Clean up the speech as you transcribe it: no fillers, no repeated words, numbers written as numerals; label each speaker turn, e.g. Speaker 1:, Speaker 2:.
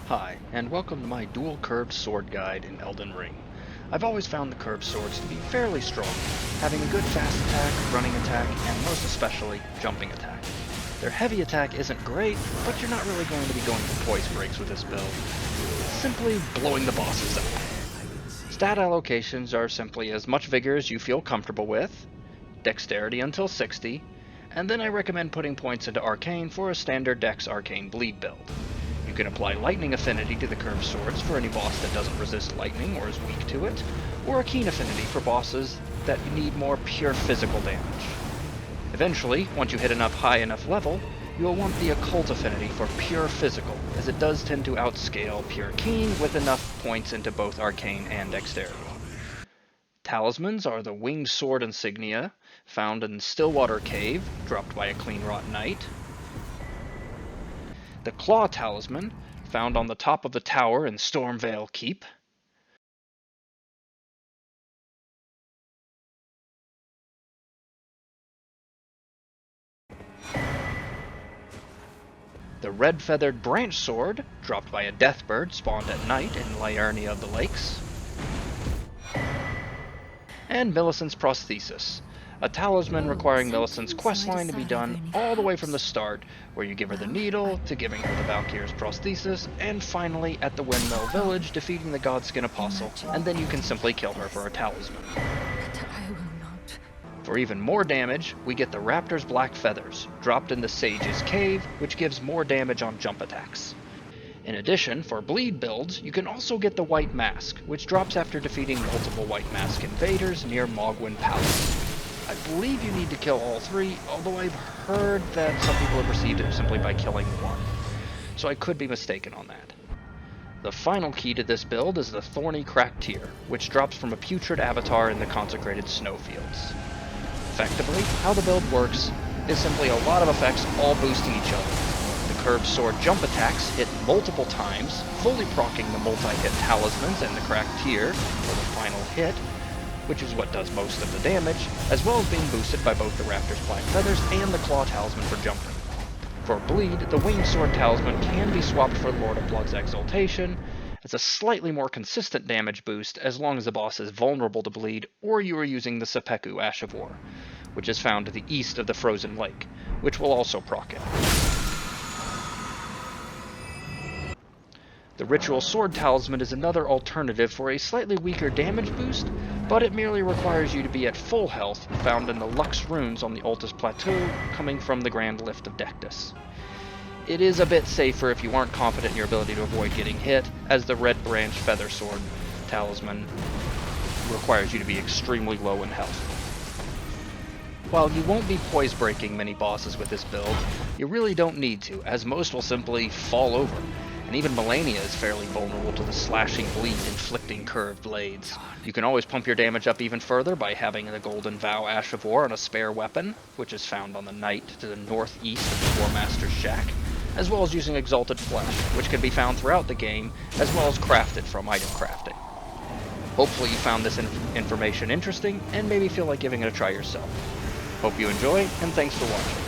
Speaker 1: Hi, and welcome to my dual curved sword guide in Elden Ring. I've always found the curved swords to be fairly strong, having a good fast attack, running attack, and most especially, jumping attack. Their heavy attack isn't great, but you're not really going to be going for poise breaks with this build. Simply blowing the bosses up. Stat allocations are simply as much vigor as you feel comfortable with, dexterity until 60, and then I recommend putting points into arcane for a standard dex arcane bleed build. You can apply lightning affinity to the curved swords for any boss that doesn't resist lightning or is weak to it, or a keen affinity for bosses that need more pure physical damage. Eventually, once you hit enough high enough level, you will want the occult affinity for pure physical, as it does tend to outscale pure keen with enough points into both arcane and dexterity. Talismans are the winged sword insignia, found in Stillwater Cave, dropped by a Cleanrot Knight. The Claw Talisman, found on the top of the tower in Stormvale Keep. The Red-Feathered Branch Sword, dropped by a Deathbird spawned at night in Liurnia of the Lakes. And Millicent's Prosthesis, a talisman requiring Millicent's questline to be done all the way from the start, where you give her the needle, to giving her the Valkyr's prosthesis, and finally at the Windmill Village defeating the Godskin Apostle, and then you can simply kill her for a talisman. For even more damage, we get the Raptor's Black Feathers, dropped in the Sage's Cave, which gives more damage on jump attacks. In addition, for bleed builds, you can also get the White Mask, which drops after defeating multiple White Mask invaders near Mogwyn Palace. I believe you need to kill all three, although I've heard that some people have received it simply by killing one, so I could be mistaken on that. The final key to this build is the Thorny Cracked Tear, which drops from a putrid avatar in the consecrated snowfields. Effectively, how the build works is simply a lot of effects all boosting each other. The curved sword jump attacks hit multiple times, fully proccing the multi-hit talismans and the cracked tear for the final hit, which is what does most of the damage, as well as being boosted by both the Raptor's Black Feathers and the Claw Talisman for jumping. For bleed, the Winged Sword Talisman can be swapped for Lord of Blood's Exaltation. It's a slightly more consistent damage boost as long as the boss is vulnerable to bleed, or you are using the Seppuku Ash of War, which is found to the east of the Frozen Lake, which will also proc it. The Ritual Sword Talisman is another alternative for a slightly weaker damage boost, but it merely requires you to be at full health, found in the Lux Runes on the Altus Plateau, coming from the Grand Lift of Dectus. It is a bit safer if you aren't confident in your ability to avoid getting hit, as the Red Branch Feather Sword Talisman requires you to be extremely low in health. While you won't be poise breaking many bosses with this build, you really don't need to, as most will simply fall over, and even Melania is fairly vulnerable to the slashing bleed inflicting curved blades. You can always pump your damage up even further by having the Golden Vow Ash of War on a spare weapon, which is found on the Knight to the northeast of the War Master's Shack, as well as using Exalted Flesh, which can be found throughout the game, as well as crafted from item crafting. Hopefully you found this information interesting, and maybe feel like giving it a try yourself. Hope you enjoy, and thanks for watching.